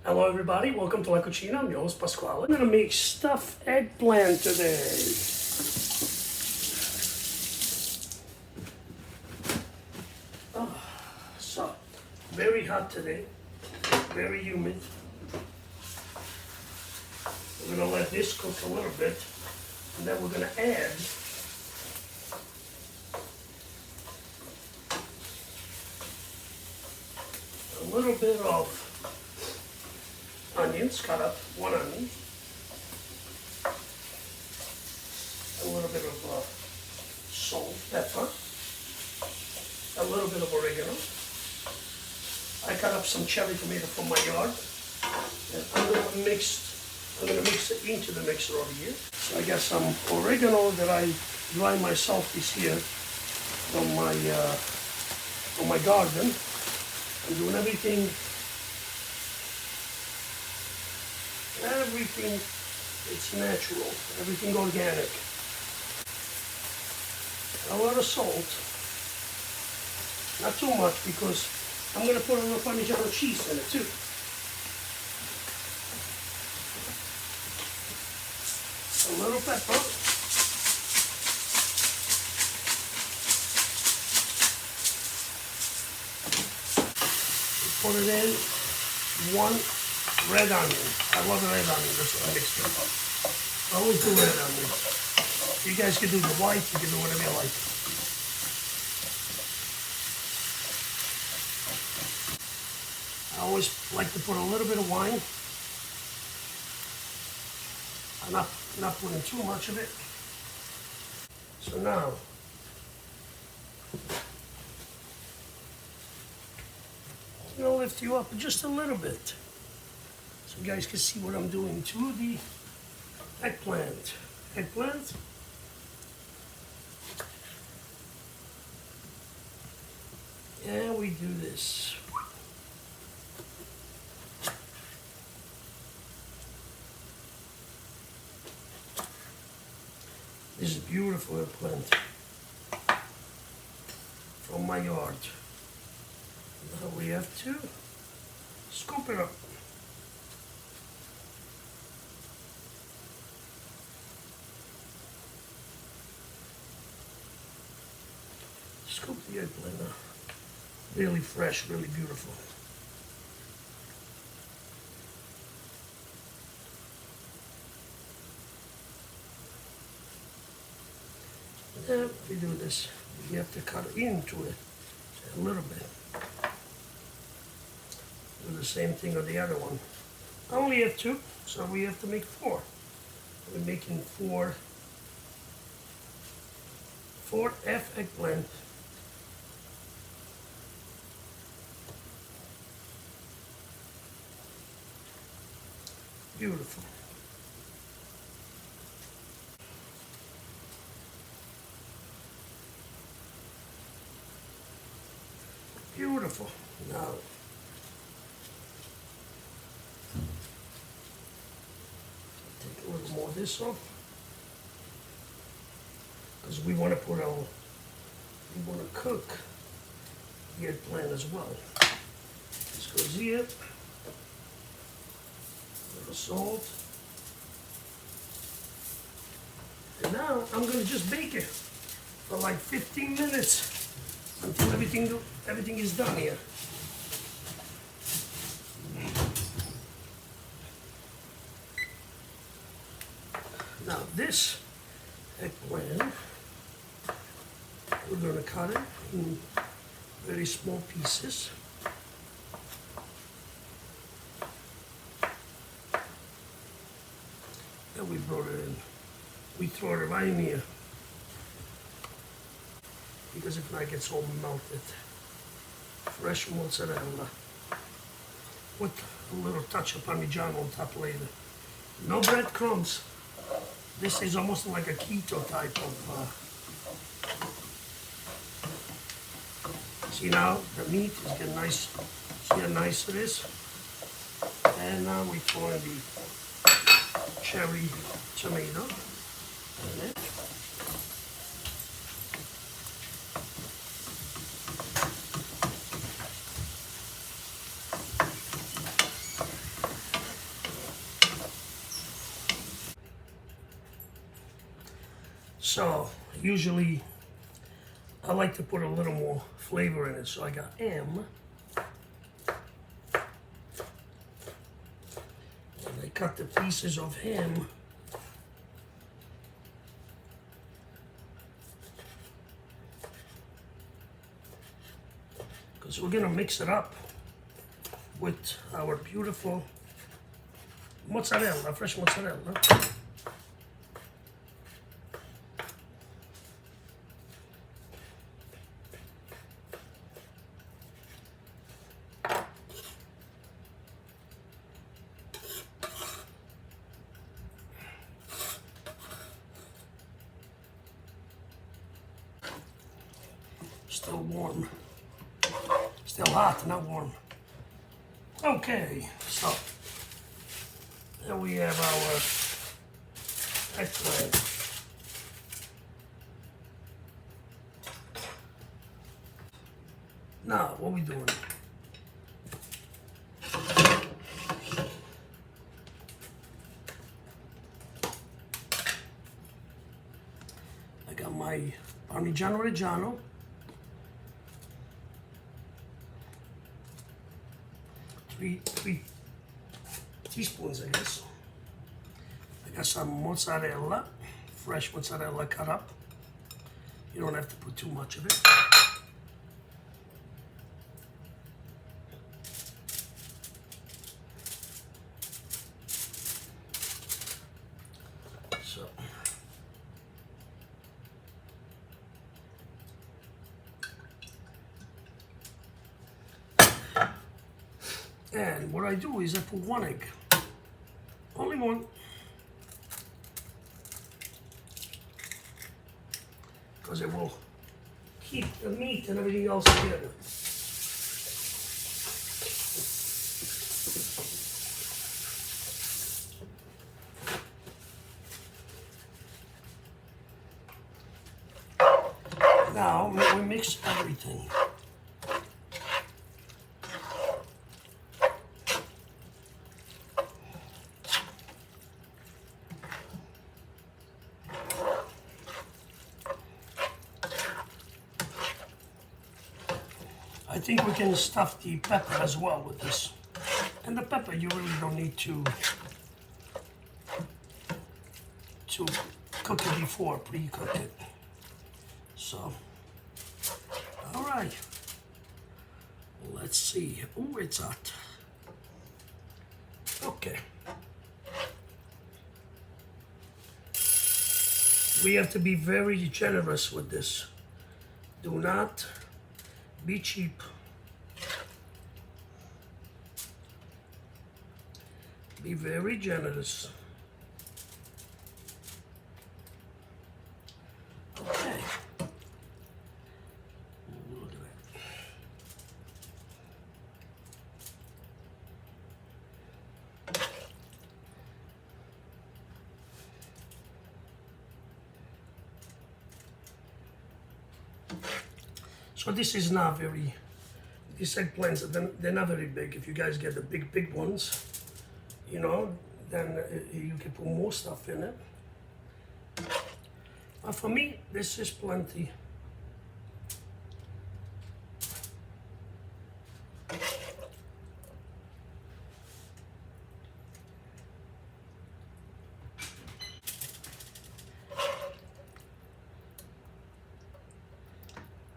Hello everybody, welcome to La Cucina. I'm your host Pasquale. I'm gonna make stuffed eggplant today. So, very hot today, very humid. We're gonna let this cook a little bit, and then we're gonna add a little bit of onions, cut up one onion, a little bit of salt, pepper, a little bit of oregano. I cut up some cherry tomato from my yard, and I'm gonna mix it into the mixer over here. So I got some oregano that I dry myself this year from my garden. I'm doing everything it's natural, everything organic. A lot of salt, not too much because I'm going to put a little Parmigiano cheese in it too. A little pepper. Put it in one red onion. I love the red onion. That's what I mix it up. I always do red onion. You guys can do the white, you can do whatever you like. I always like to put a little bit of wine. I'm not putting too much of it. So now, I'm going to lift you up just a little bit so you guys can see what I'm doing to the eggplant. Eggplant. And we do this. This is beautiful eggplant from my yard. Now we have to scoop it up. Scoop the eggplant now. Really fresh, really beautiful. Then we do this. We have to cut into it a little bit. Do the same thing on the other one. I only have two, so we have to make four. We're making four F eggplant. Beautiful. Beautiful. Now, take a little more of this off, because we want to cook the eggplant as well. This goes here. A little salt. And now I'm going to just bake it for like 15 minutes until everything is done here. Now this eggplant, we're going to cut it in very small pieces. And we brought it in. We throw it right in here, because if not it gets all melted. Fresh mozzarella with a little touch of Parmigiano on top later. No breadcrumbs. This is almost like a keto type of see now the meat is getting nice. See how nice it is? And now we throw in the cherry tomato in it. So usually I like to put a little more flavor in it. So I got M. And I cut the pieces of ham. Because we're gonna mix it up with our beautiful mozzarella, fresh mozzarella. Still warm. Still hot, not warm. Okay, so there we have our eggplant. Now, what are we doing? I got my Parmigiano Reggiano. 3 teaspoons, I guess. I got some mozzarella, fresh mozzarella cut up. You don't have to put too much of it. So, and what I do is I put 1 egg, only 1. Because it will keep the meat and everything else together. Now we mix everything. I think we can stuff the pepper as well with this. And the pepper you really don't need to cook it before, pre-cook it. So, all right. Let's see. Oh, it's hot. Okay. We have to be very generous with this. Do not be cheap. Be very generous. Okay. Look at that. So this is not very, these eggplants, they're not very big. If you guys get the big ones, you know, then you can put more stuff in it. But for me, this is plenty.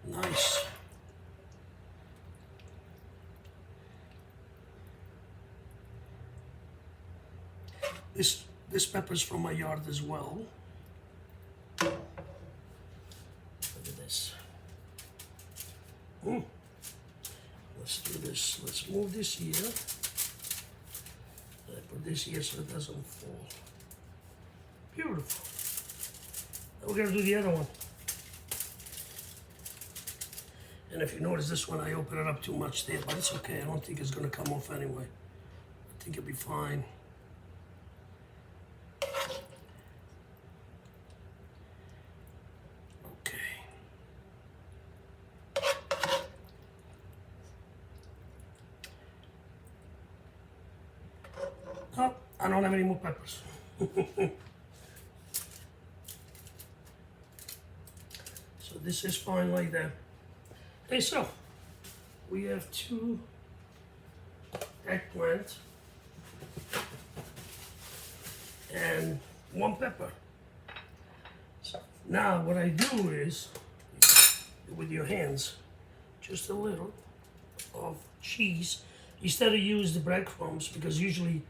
Nice. This pepper's from my yard as well. Look at this. Let's do this. Let's move this here. I put this here so it doesn't fall. Beautiful. Now we're gonna do the other one. And if you notice this one, I open it up too much there, but it's okay. I don't think it's gonna come off anyway. I think it'll be fine. Okay. Oh, I don't have any more peppers. this is fine like that. Okay, so we have 2 eggplant and 1 pepper. So now what I do is, with your hands, just a little of cheese. Instead of use the breadcrumbs, because usually,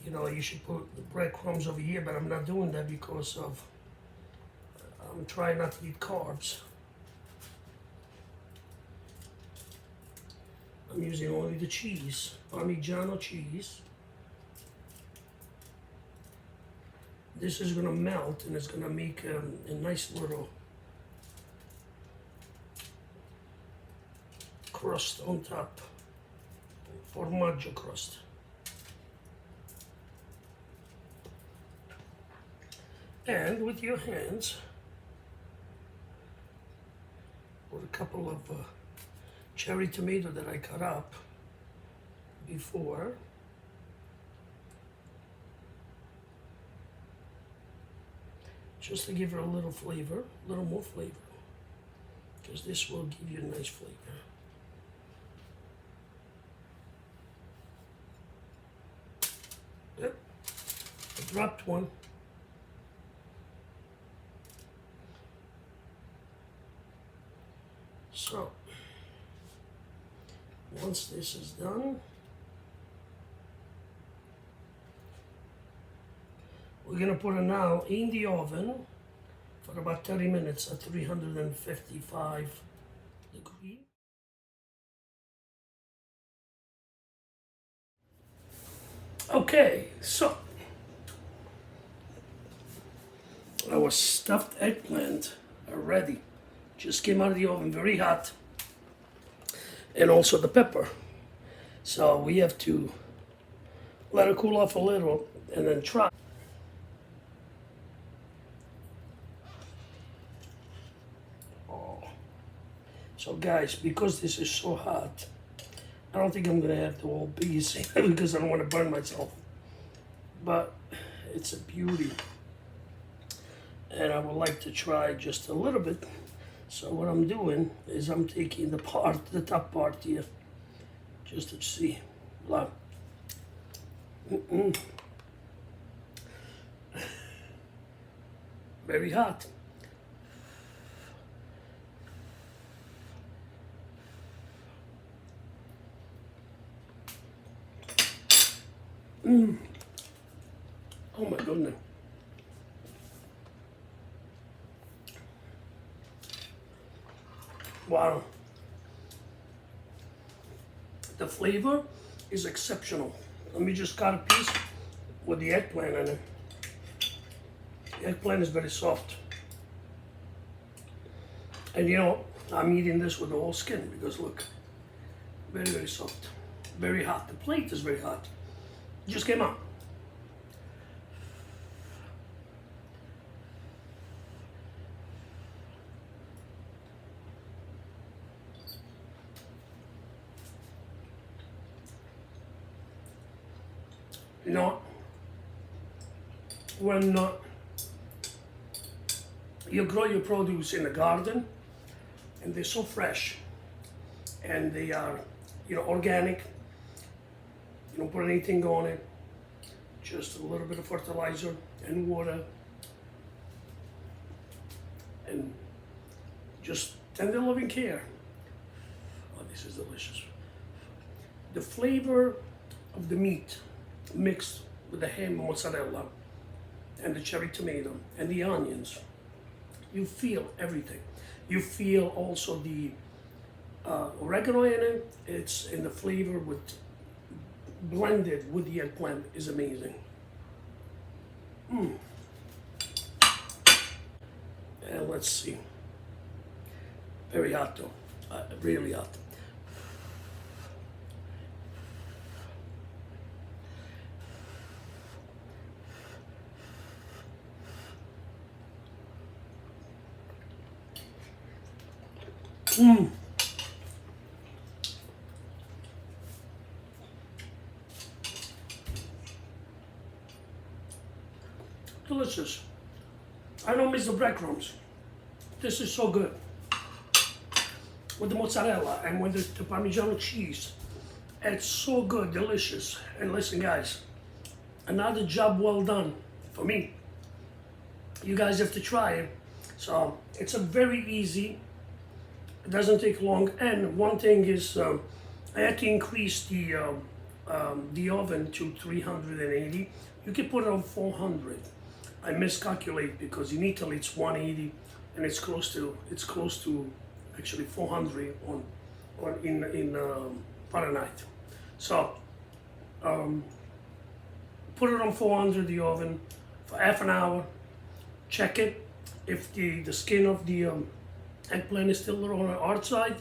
you know, you should put the breadcrumbs over here, but I'm not doing that because of, I'm trying not to eat carbs. I'm using only the cheese, Parmigiano cheese. This is gonna melt and it's gonna make a nice little crust on top, formaggio crust. And with your hands, put a couple of cherry tomato that I cut up before. Just to give her a little flavor, a little more flavor, because this will give you a nice flavor. Yep, I dropped one. So, once this is done, we're gonna put it now in the oven for about 30 minutes at 355 degrees. Okay, so our stuffed eggplant are ready. Just came out of the oven, very hot. And also the pepper. So we have to let it cool off a little and then try. Oh. So guys, because this is so hot, I don't think I'm gonna have the whole piece because I don't want to burn myself. But it's a beauty. And I would like to try just a little bit. So what I'm doing is I'm taking the top part here, just to see. Wow. Very hot. Oh my goodness. Wow. The flavor is exceptional. Let me just cut a piece with the eggplant in it. The eggplant is very soft. And you know, I'm eating this with the whole skin because look, very, very soft. Very hot. The plate is very hot. It just came out. You know, when you grow your produce in the garden and they're so fresh and they are, you know, organic, you don't put anything on it, just a little bit of fertilizer and water and just tender loving care. Oh, this is delicious. The flavor of the meat mixed with the ham mozzarella and the cherry tomato and the onions. You feel everything. You feel also the oregano in it. It's in the flavor with blended with the eggplant is amazing. And let's see. Very hot though, really hot. Delicious. I don't miss the breadcrumbs. This is so good. with the mozzarella and with the Parmigiano cheese. It's so good, delicious. And listen guys, another job well done for me. You guys have to try it. So it's a very easy, it doesn't take long. And one thing is, I had to increase the oven to 380. You can put it on 400. I miscalculate because in Italy it's 180 and it's close to actually 400 in Fahrenheit. So put it on 400 the oven for half an hour. Check it. If the skin of the eggplant is still on the hard side,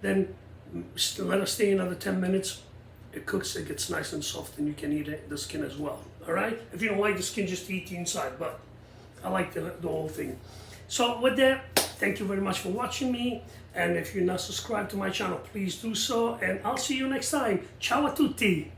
then let it stay another 10 minutes. It cooks, it gets nice and soft, and you can eat the skin as well. All right? If you don't like the skin, just eat the inside, but I like the whole thing. So with that, thank you very much for watching me. And if you're not subscribed to my channel, please do so. And I'll see you next time. Ciao a tutti.